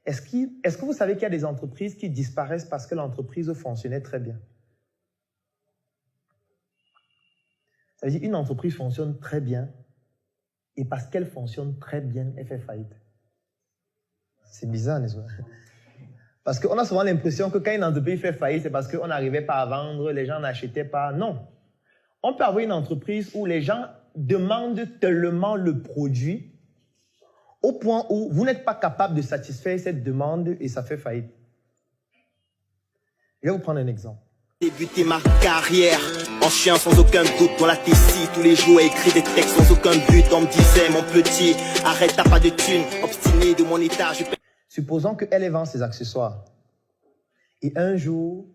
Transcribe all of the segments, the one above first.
Est-ce que vous savez qu'il y a des entreprises qui disparaissent parce que l'entreprise fonctionnait très bien? Ça veut dire une entreprise fonctionne très bien et parce qu'elle fonctionne très bien, elle fait faillite. C'est bizarre, n'est-ce pas? Parce qu'on a souvent l'impression que quand une entreprise fait faillite, c'est parce qu'on n'arrivait pas à vendre, les gens n'achetaient pas. Non. On peut avoir une entreprise où les gens demandent tellement le produit au point où vous n'êtes pas capable de satisfaire cette demande et ça fait faillite. Je vais vous prendre un exemple. Débuter ma carrière en chien sans aucun doute dans la Tessie. Tous les jours écrit des textes sans aucun but. On me disait mon petit, arrête t'as pas de thunes. Obstiné de mon état, Supposons qu'elle vend ses accessoires. Et un jour,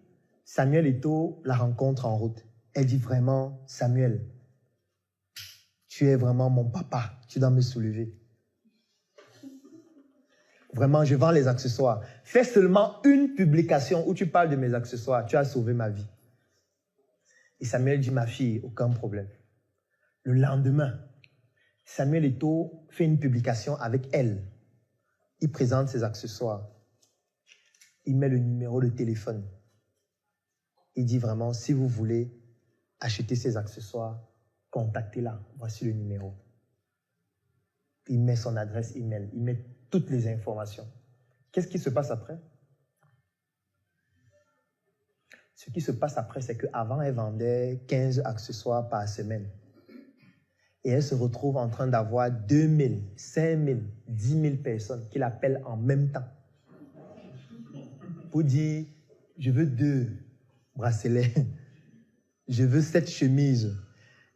Samuel Eto'o la rencontre en route. Elle dit vraiment, Samuel, tu es vraiment mon papa, tu dois me soulever. Vraiment, je vends les accessoires. Fais seulement une publication où tu parles de mes accessoires. Tu as sauvé ma vie. Et Samuel dit, ma fille, aucun problème. Le lendemain, Samuel Eto'o fait une publication avec elle. Il présente ses accessoires. Il met le numéro de téléphone. Il dit vraiment, si vous voulez acheter ces accessoires, contactez-la. Voici le numéro. Il met son adresse email. Il met toutes les informations. Qu'est-ce qui se passe après? Ce qui se passe après, c'est qu'avant, elle vendait 15 accessoires par semaine. Et elle se retrouve en train d'avoir 2000, 5000, 10 000 personnes qui l'appellent en même temps. Pour dire, je veux 2 bracelets. Je veux 7 chemises.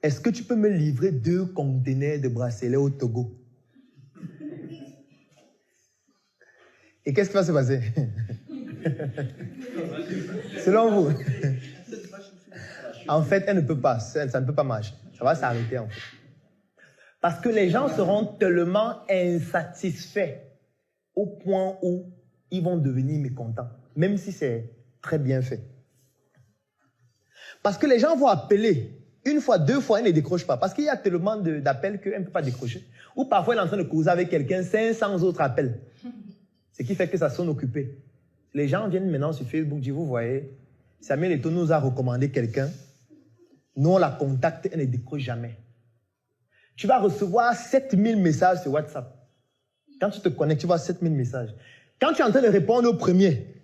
Est-ce que tu peux me livrer 2 conteneurs de bracelets au Togo? Et qu'est-ce qui va se passer? Selon vous? En fait, elle ne peut pas. Ça ne peut pas marcher. Ça va s'arrêter en fait. Parce que les gens seront tellement insatisfaits au point où ils vont devenir mécontents, même si c'est très bien fait. Parce que les gens vont appeler une fois, 2 fois, elle ne décroche pas. Parce qu'il y a tellement d'appels qu'elle ne peut pas décrocher. Ou parfois, elle est en train de causer avec quelqu'un, 500 autres appels. Ce qui fait que ça sonne occupé. Les gens viennent maintenant sur Facebook, disent, vous voyez, Samuel Eto'o nous a recommandé quelqu'un. Nous, on la contacte, elle ne décroche jamais. Tu vas recevoir 7000 messages sur WhatsApp. Quand tu te connectes, tu vois 7000 messages. Quand tu es en train de répondre au premier,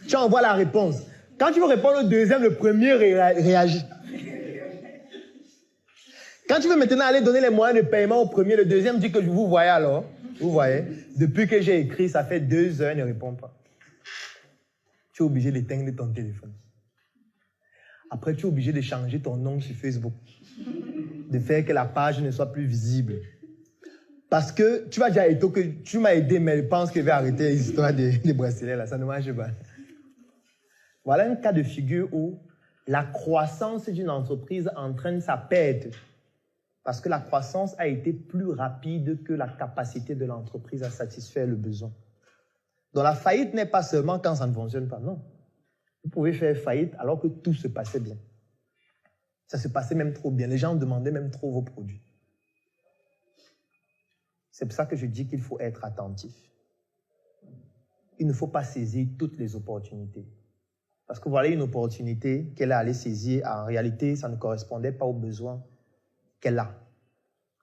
tu envoies la réponse. Quand tu veux répondre au deuxième, le premier réagit. Quand tu veux maintenant aller donner les moyens de paiement au premier, le deuxième dit que vous voyez alors. Vous voyez, depuis que j'ai écrit, ça fait 2 heures, il ne répond pas. Tu es obligé d'éteindre ton téléphone. Après, tu es obligé de changer ton nom sur Facebook. De faire que la page ne soit plus visible. Parce que tu vas dire à Eto'o que tu m'as aidé, mais je pense que je vais arrêter l'histoire des bracelets là, ça ne marche pas. Voilà un cas de figure où la croissance d'une entreprise entraîne sa perte. Parce que la croissance a été plus rapide que la capacité de l'entreprise à satisfaire le besoin. Donc la faillite n'est pas seulement quand ça ne fonctionne pas, non. Vous pouvez faire faillite alors que tout se passait bien. Ça se passait même trop bien. Les gens demandaient même trop vos produits. C'est pour ça que je dis qu'il faut être attentif. Il ne faut pas saisir toutes les opportunités. Parce que voilà une opportunité qu'elle a allé saisir. En réalité, ça ne correspondait pas aux besoins qu'elle a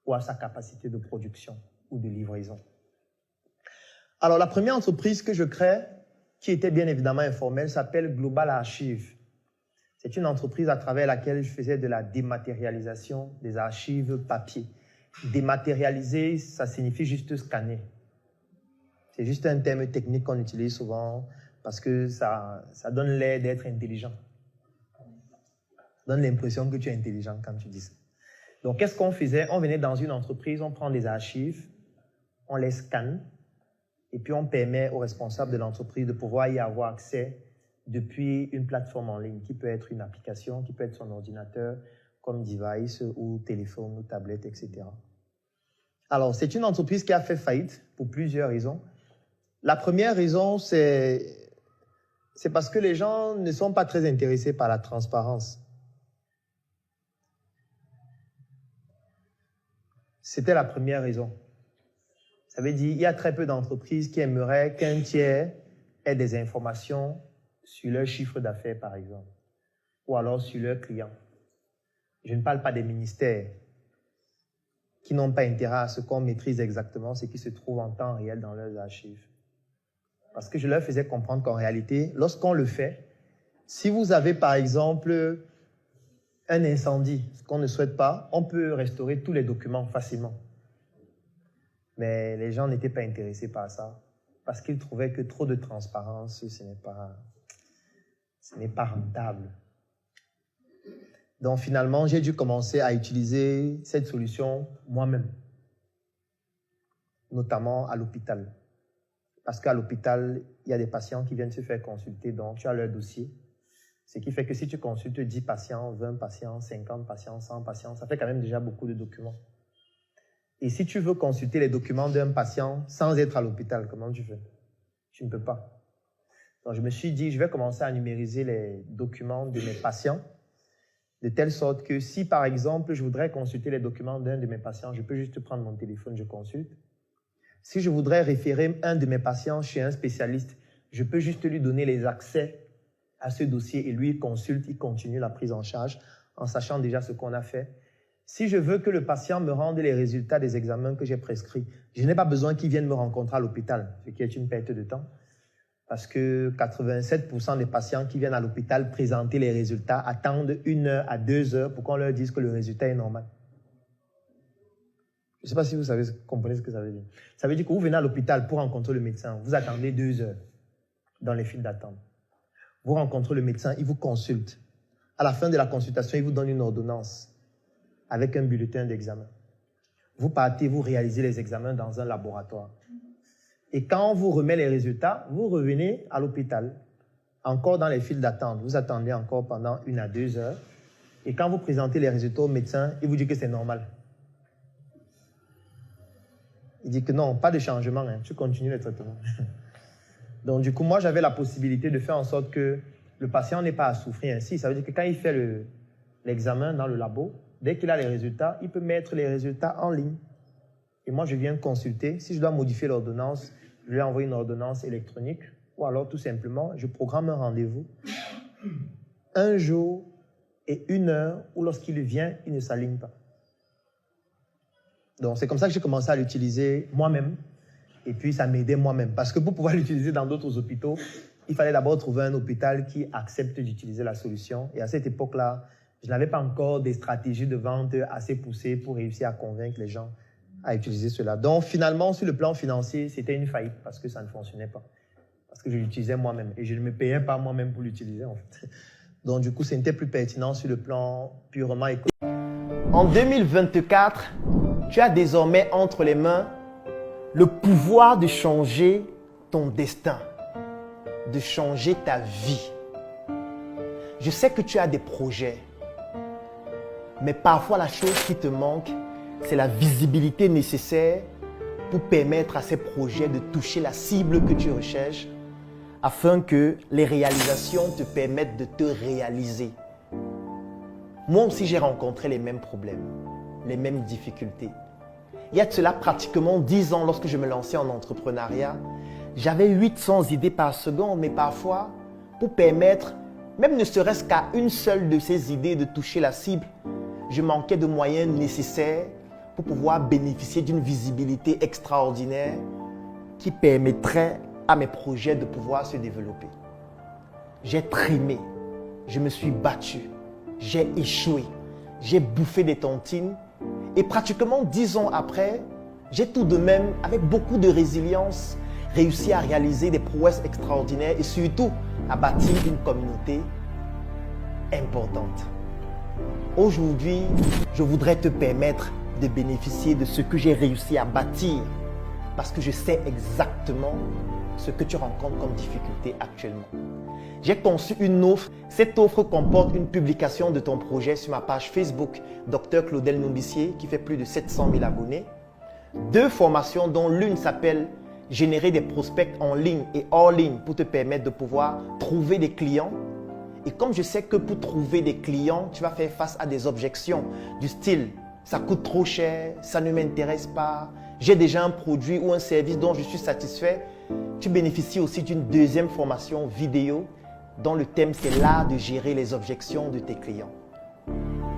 ou à sa capacité de production ou de livraison. Alors, la première entreprise que je crée, qui était bien évidemment informelle, s'appelle Global Archive. C'est une entreprise à travers laquelle je faisais de la dématérialisation des archives papier. Dématérialiser, ça signifie juste scanner. C'est juste un terme technique qu'on utilise souvent parce que ça donne l'air d'être intelligent. Ça donne l'impression que tu es intelligent quand tu dis ça. Donc, qu'est-ce qu'on faisait? On venait dans une entreprise, on prend des archives, on les scanne, et puis on permet aux responsables de l'entreprise de pouvoir y avoir accès depuis une plateforme en ligne, qui peut être une application, qui peut être son ordinateur, comme device, ou téléphone, ou tablette, etc. Alors, c'est une entreprise qui a fait faillite pour plusieurs raisons. La première raison, c'est parce que les gens ne sont pas très intéressés par la transparence. C'était la première raison. Ça veut dire qu'il y a très peu d'entreprises qui aimeraient qu'un tiers ait des informations sur leur chiffre d'affaires, par exemple, ou alors sur leurs clients. Je ne parle pas des ministères qui n'ont pas intérêt à ce qu'on maîtrise exactement ce qui se trouve en temps réel dans leurs archives. Parce que je leur faisais comprendre qu'en réalité, lorsqu'on le fait, si vous avez par exemple un incendie, ce qu'on ne souhaite pas, on peut restaurer tous les documents facilement. Mais les gens n'étaient pas intéressés par ça parce qu'ils trouvaient que trop de transparence, ce n'est pas rentable. Donc finalement, j'ai dû commencer à utiliser cette solution moi-même, notamment à l'hôpital. Parce qu'à l'hôpital, il y a des patients qui viennent se faire consulter, donc tu as leur dossier. Ce qui fait que si tu consultes 10 patients, 20 patients, 50 patients, 100 patients, ça fait quand même déjà beaucoup de documents. Et si tu veux consulter les documents d'un patient sans être à l'hôpital, comment tu fais? Tu ne peux pas. Donc je me suis dit, je vais commencer à numériser les documents de mes patients, de telle sorte que si par exemple je voudrais consulter les documents d'un de mes patients, je peux juste prendre mon téléphone, je consulte. Si je voudrais référer un de mes patients chez un spécialiste, je peux juste lui donner les accès à ce dossier et lui il consulte, il continue la prise en charge en sachant déjà ce qu'on a fait. Si je veux que le patient me rende les résultats des examens que j'ai prescrits, je n'ai pas besoin qu'il vienne me rencontrer à l'hôpital, ce qui est une perte de temps. Parce que 87% des patients qui viennent à l'hôpital présenter les résultats attendent 1 heure à 2 heures pour qu'on leur dise que le résultat est normal. Je ne sais pas si vous comprenez ce que ça veut dire. Ça veut dire que vous venez à l'hôpital pour rencontrer le médecin. Vous attendez 2 heures dans les files d'attente. Vous rencontrez le médecin, il vous consulte. À la fin de la consultation, il vous donne une ordonnance avec un bulletin d'examen. Vous partez, vous réalisez les examens dans un laboratoire. Et quand on vous remet les résultats, vous revenez à l'hôpital, encore dans les files d'attente. Vous attendez encore pendant 1 à 2 heures. Et quand vous présentez les résultats au médecin, il vous dit que c'est normal. Il dit que non, pas de changement, hein, tu continues le traitement. Donc du coup, moi, j'avais la possibilité de faire en sorte que le patient n'ait pas à souffrir ainsi. Ça veut dire que quand il fait l'examen dans le labo, dès qu'il a les résultats, il peut mettre les résultats en ligne. Et moi, je viens consulter. Si je dois modifier l'ordonnance, je lui envoie une ordonnance électronique ou alors tout simplement, je programme un rendez-vous. Un jour et 1 heure où lorsqu'il vient, il ne s'aligne pas. Donc, c'est comme ça que j'ai commencé à l'utiliser moi-même. Et puis, ça m'aidait moi-même. Parce que pour pouvoir l'utiliser dans d'autres hôpitaux, il fallait d'abord trouver un hôpital qui accepte d'utiliser la solution. Et à cette époque-là, je n'avais pas encore des stratégies de vente assez poussées pour réussir à convaincre les gens à utiliser cela. Donc, finalement, sur le plan financier, c'était une faillite parce que ça ne fonctionnait pas. Parce que je l'utilisais moi-même. Et je ne me payais pas moi-même pour l'utiliser, en fait. Donc, du coup, ce n'était plus pertinent sur le plan purement économique. En 2024, tu as désormais entre les mains le pouvoir de changer ton destin, de changer ta vie. Je sais que tu as des projets, mais parfois la chose qui te manque, c'est la visibilité nécessaire pour permettre à ces projets de toucher la cible que tu recherches afin que les réalisations te permettent de te réaliser. Moi aussi, j'ai rencontré les mêmes problèmes, les mêmes difficultés. Il y a de cela pratiquement 10 ans, lorsque je me lançais en entrepreneuriat, j'avais 800 idées par seconde, mais parfois, pour permettre, même ne serait-ce qu'à une seule de ces idées de toucher la cible, je manquais de moyens nécessaires pour pouvoir bénéficier d'une visibilité extraordinaire qui permettrait à mes projets de pouvoir se développer. J'ai trimé, je me suis battu, j'ai échoué, j'ai bouffé des tontines. Et pratiquement 10 ans après, j'ai tout de même, avec beaucoup de résilience, réussi à réaliser des prouesses extraordinaires et surtout à bâtir une communauté importante. Aujourd'hui, je voudrais te permettre de bénéficier de ce que j'ai réussi à bâtir parce que je sais exactement ce que tu rencontres comme difficulté actuellement. J'ai conçu une offre. Cette offre comporte une publication de ton projet sur ma page Facebook, Dr Claudel Nombissier, qui fait plus de 700 000 abonnés. 2 formations dont l'une s'appelle « Générer des prospects en ligne et hors ligne » pour te permettre de pouvoir trouver des clients. Et comme je sais que pour trouver des clients, tu vas faire face à des objections du style « ça coûte trop cher, ça ne m'intéresse pas, j'ai déjà un produit ou un service dont je suis satisfait, tu bénéficies aussi d'une deuxième formation vidéo dont le thème c'est l'art de gérer les objections de tes clients.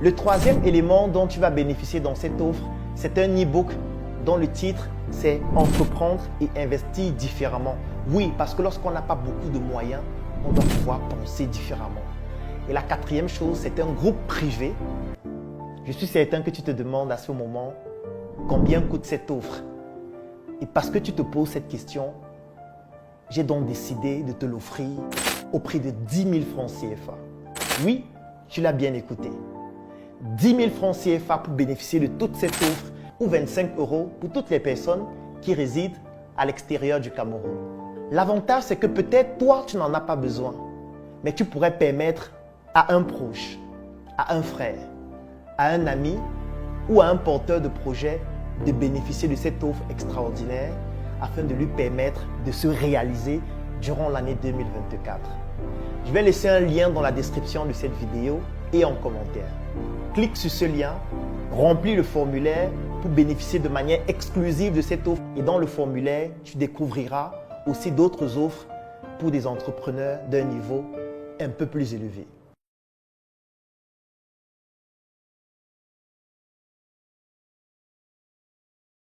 Le troisième élément dont tu vas bénéficier dans cette offre, c'est un e-book dont le titre c'est « Entreprendre et investir différemment ». Oui, parce que lorsqu'on n'a pas beaucoup de moyens, on doit pouvoir penser différemment. Et la quatrième chose, c'est un groupe privé. Je suis certain que tu te demandes à ce moment combien coûte cette offre. Et parce que tu te poses cette question, j'ai donc décidé de te l'offrir au prix de 10 000 francs CFA. Oui, tu l'as bien écouté. 10 000 francs CFA pour bénéficier de toute cette offre ou 25 € pour toutes les personnes qui résident à l'extérieur du Cameroun. L'avantage, c'est que peut-être toi, tu n'en as pas besoin, mais tu pourrais permettre à un proche, à un frère, à un ami ou à un porteur de projet de bénéficier de cette offre extraordinaire afin de lui permettre de se réaliser durant l'année 2024. Je vais laisser un lien dans la description de cette vidéo et en commentaire. Clique sur ce lien, remplis le formulaire pour bénéficier de manière exclusive de cette offre. Et dans le formulaire, tu découvriras aussi d'autres offres pour des entrepreneurs d'un niveau un peu plus élevé.